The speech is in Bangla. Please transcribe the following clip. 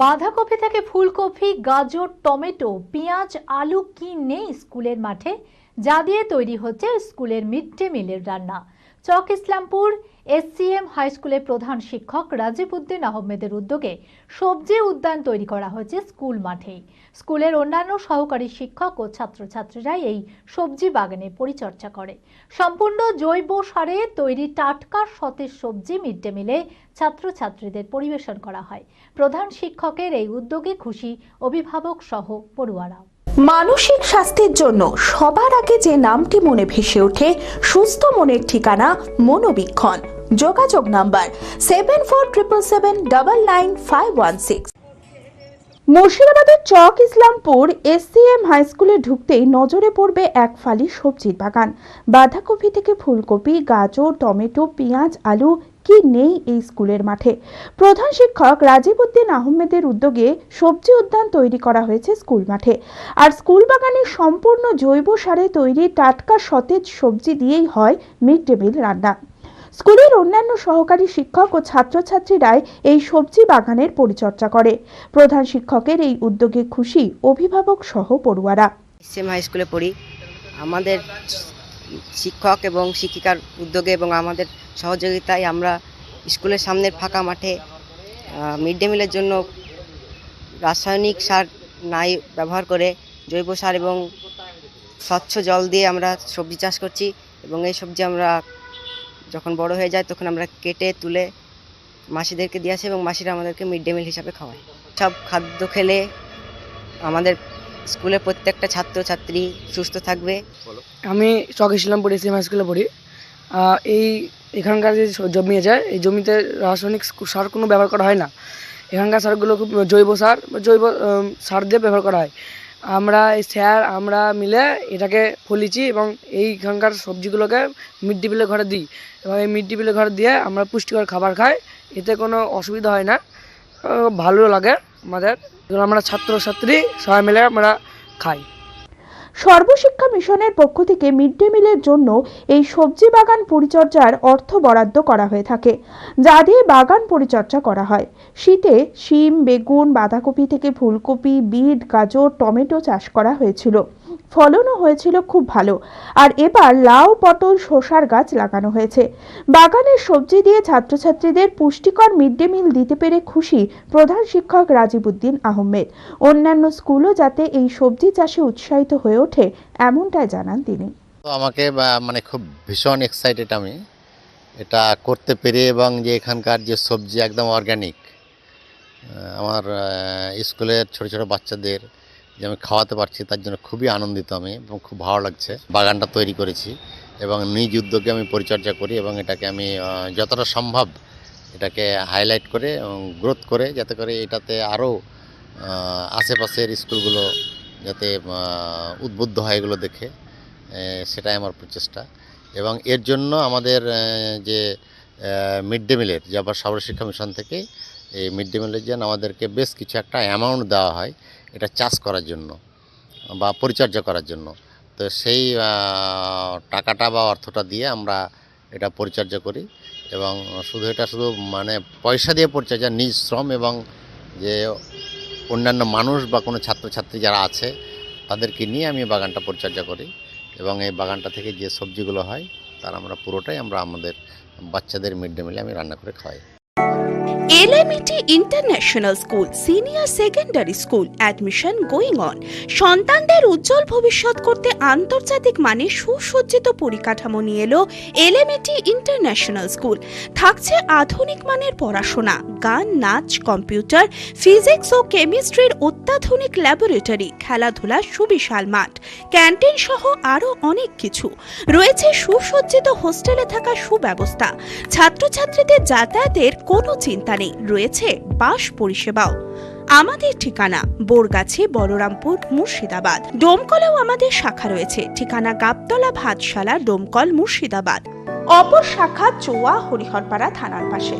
বাঁধাকপি থেকে ফুলকপি, গাজর, টমেটো, পেঁয়াজ, আলু কি নেই স্কুলের মাঠে, যা দিয়ে তৈরি হচ্ছে স্কুলের মিড ডে মিলের রান্না। চক ইসলামপুর এসসিএম হাই স্কুলের প্রধান শিক্ষক রাজীব উদ্দিন আহমেদের উদ্যোগে সবজি উদ্যান তৈরি করা হয়েছে স্কুল মাঠেই। স্কুলের অন্যান্য সহকারী শিক্ষক ও ছাত্রছাত্রীরা এই সবজি বাগানে পরিচর্যা করে। সম্পূর্ণ জৈব সারে তৈরি টাটকা সতেজ সবজি মিড ডে মিলে ছাত্রছাত্রীদের পরিবেশন করা হয়। প্রধান শিক্ষকের এই উদ্যোগে খুশি অভিভাবক সহ পড়ুয়ারা। মানসিক স্বাস্থ্যের জন্য সবার আগে যে নামটি মনে ভেসে ওঠে, সুস্থ মনের ঠিকানা মনোবীক্ষণ। যোগাযোগ নাম্বার 7477799516। মুর্শিদাবাদের চক ইসলামপুর এসসিএম হাই স্কুলে ঢুকতেই নজরে পড়বে এক ফালি সবজির বাগান। বাঁধাকপি থেকে ফুলকপি, গাজর, টমেটো, পেঁয়াজ, আলু কি নেই এই স্কুলের মাঠে। প্রধান শিক্ষক রাজীব উদ্দিন আহমেদের উদ্যোগে সবজি উদ্যান তৈরি করা হয়েছে স্কুল মাঠে। আর স্কুল বাগানে সম্পূর্ণ জৈব সারে তৈরি টাটকা সতেজ সবজি দিয়েই হয় মিড ডে মিল রান্না। স্কুলের অন্যান্য সহকারী শিক্ষক ও ছাত্রছাত্রীরাই এই সবজি বাগানের পরিচর্যা করে। প্রধান শিক্ষকের এই উদ্যোগে খুশি অভিভাবক সহ পড়ুয়ারা। এসসিএম হাই স্কুলে পড়ি। আমাদের শিক্ষক এবং শিক্ষিকার উদ্যোগে এবং আমাদের সহযোগিতায় আমরা স্কুলের সামনের ফাঁকা মাঠে মিড ডে মিলের জন্য রাসায়নিক সার নাই ব্যবহার করে জৈব সার এবং স্বচ্ছ জল দিয়ে আমরা সবজি চাষ করছি। এবং এই সবজি আমরা যখন বড় হয়ে যায় তখন আমরা কেটে তুলে মাসিদেরকে দিয়ে আসি এবং মাসিরা আমাদেরকে মিড ডে মিল হিসাবে খাওয়ায়। সব খাদ্য খেলে আমাদের স্কুলের প্রত্যেকটা ছাত্রছাত্রী সুস্থ থাকবে। আমি চক ইসলামপুর এসসিএম হাই স্কুলে পড়ি। এখানকার যে জমি আছে এই জমিতে রাসায়নিক সার কোনো ব্যবহার করা হয় না। এখানকার সারগুলো খুব জৈব সার দিয়ে ব্যবহার করা হয়। আমরা মিলে এটাকে ফলিয়েছি এবং এইখানকার সবজিগুলোকে মিড ডে মিলের ঘরে দিই এবং এই মিড ডে মিলের ঘরে দিয়ে আমরা পুষ্টিকর খাবার খাই। এতে কোনো অসুবিধা হয় না, ভালো লাগে আমাদের। আমরা ছাত্রছাত্রী সবাই মিলে আমরা খাই। সর্বশিক্ষা মিশনের পক্ষ থেকে মিড ডে মিলের জন্য এই সবজি বাগান পরিচর্যার অর্থ বরাদ্দ করা হয়ে থাকে, যা দিয়ে বাগান পরিচর্যা করা হয়। শীতে শিম, বেগুন, বাঁধাকপি থেকে ফুলকপি, বিট, গাজর, টমেটো চাষ করা হয়েছিল। ফলনও হয়েছিল খুব ভালো। আর এবার লাউ, পটল, শসার গাছ লাগানো হয়েছে। বাগানের সবজি দিয়ে ছাত্রছাত্রীদের পুষ্টিকর মিড ডে মিল দিতে পেরে খুশি প্রধান শিক্ষক রাজীব উদ্দিন আহমেদ। অন্যান্য স্কুলও যাতে এই সবজি চাষে উৎসাহিত হয়ে ওঠে এমনটাই জানান তিনি। তো আমাকে খুব ভীষণ এক্সাইটেড আমি এটা করতে পেরে, এবং যে এখানকার যে সবজি একদম অর্গ্যানিক, আমার স্কুলের ছোট ছোট বাচ্চাদের যে আমি খাওয়াতে পারছি তার জন্য খুবই আনন্দিত আমি, এবং খুব ভালো লাগছে। বাগানটা তৈরি করেছি এবং নিজ উদ্যোগে আমি পরিচর্যা করি এবং এটাকে আমি যতটা সম্ভব এটাকে হাইলাইট করে এবং গ্রোথ করে, যাতে করে এটাতে আরও আশেপাশের স্কুলগুলো যাতে উদ্বুদ্ধ হয় এগুলো দেখে, সেটাই আমার প্রচেষ্টা। এবং এর জন্য আমাদের যে মিড ডে মিলের যে আবার সর্বশিক্ষা মিশন থেকে এই মিড ডে মিলের জন্য আমাদেরকে বেশ কিছু একটা অ্যামাউন্ট দেওয়া হয় এটা চাষ করার জন্য বা পরিচর্যা করার জন্য। তো সেই টাকাটা বা অর্থটা দিয়ে আমরা এটা পরিচর্যা করি। এবং শুধু পয়সা দিয়ে পরিচর্যা, নিজ শ্রম এবং যে অন্যান্য মানুষ বা কোনো ছাত্রছাত্রী যারা আছে তাদেরকে নিয়ে আমি বাগানটা পরিচর্যা করি। এবং এই বাগানটা থেকে যে সবজিগুলো হয় তার আমরা পুরোটাই আমাদের বাচ্চাদের মিড ডে মিলে আমি রান্না করে খাওয়াই। LMET international school senior secondary school admission going on. সন্তানদের উজ্জ্বল ভবিষ্যৎ করতে আন্তর্জাতিক মানের সুসজ্জিত পরিকাঠামো নিয়ে এলো এলএমইটি ইন্টারন্যাশনাল স্কুল। থাকছে আধুনিক মানের পড়াশোনা, গান, নাচ, কম্পিউটার, ফিজিক্স ও কেমিস্ট্রির অত্যাধুনিক ল্যাবরেটরি, খেলাধুলার সুবিশাল মাঠ, ক্যান্টিন সহ আরও অনেক কিছু। রয়েছে সুসজ্জিত হোস্টেলে থাকা সুব্যবস্থা। ছাত্রছাত্রীদের যাতায়াতের কোনো চিন্তা নেই, রয়েছে বাস পরিষেবাও। আমাদের ঠিকানা বোরগাছি, বলরামপুর, মুর্শিদাবাদ। ডোমকলেও আমাদের শাখা রয়েছে। ঠিকানা গাবতলা ভাতশালা, ডোমকল, মুর্শিদাবাদ। অপর শাখা চোয়া, হরিহরপাড়া থানার পাশে।